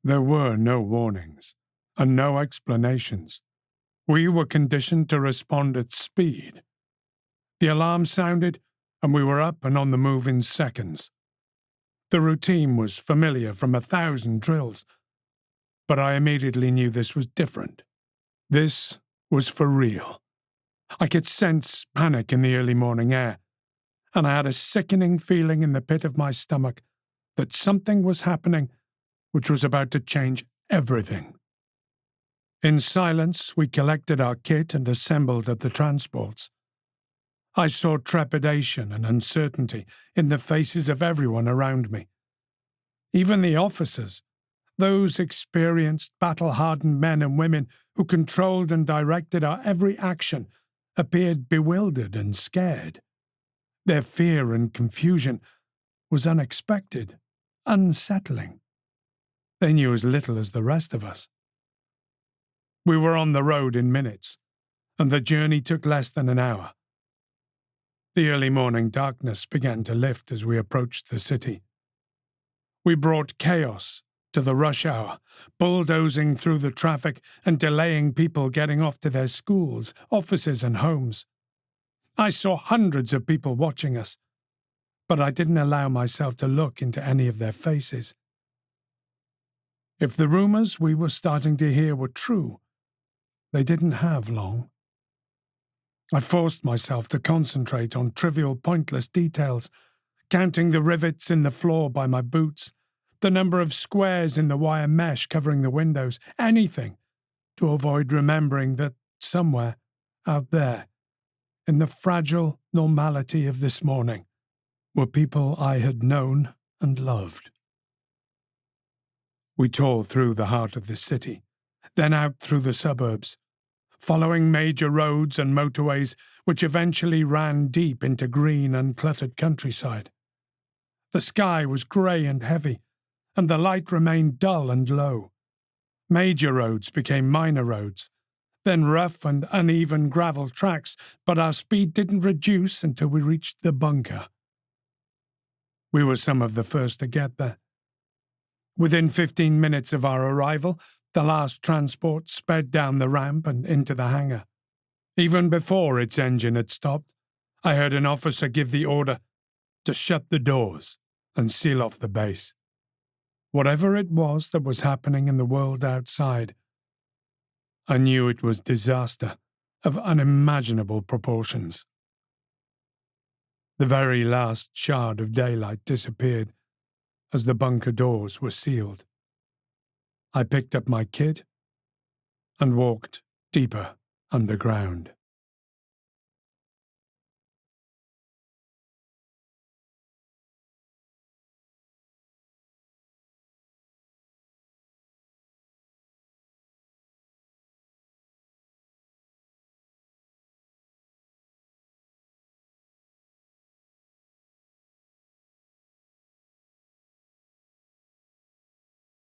There were no warnings, and no explanations. We were conditioned to respond at speed. The alarm sounded, and we were up and on the move in seconds. The routine was familiar from 1,000 drills, but I immediately knew this was different. This was for real. I could sense panic in the early morning air, and I had a sickening feeling in the pit of my stomach that something was happening which was about to change everything. In silence, we collected our kit and assembled at the transports. I saw trepidation and uncertainty in the faces of everyone around me. Even the officers, those experienced, battle-hardened men and women who controlled and directed our every action, appeared bewildered and scared. Their fear and confusion was unexpected, unsettling. They knew as little as the rest of us. We were on the road in minutes, and the journey took less than an hour. The early morning darkness began to lift as we approached the city. We brought chaos to the rush hour, bulldozing through the traffic and delaying people getting off to their schools, offices, and homes. I saw hundreds of people watching us, but I didn't allow myself to look into any of their faces. If the rumors we were starting to hear were true, they didn't have long. I forced myself to concentrate on trivial, pointless details, counting the rivets in the floor by my boots, the number of squares in the wire mesh covering the windows, anything to avoid remembering that somewhere out there, in the fragile normality of this morning, were people I had known and loved. We tore through the heart of the city, then out through the suburbs, following major roads and motorways which eventually ran deep into green, uncluttered countryside. The sky was grey and heavy, and the light remained dull and low. Major roads became minor roads, then rough and uneven gravel tracks, but our speed didn't reduce until we reached the bunker. We were some of the first to get there. Within 15 minutes of our arrival, the last transport sped down the ramp and into the hangar. Even before its engine had stopped, I heard an officer give the order to shut the doors and seal off the base. Whatever it was that was happening in the world outside, I knew it was disaster of unimaginable proportions. The very last shard of daylight disappeared as the bunker doors were sealed. I picked up my kit and walked deeper underground.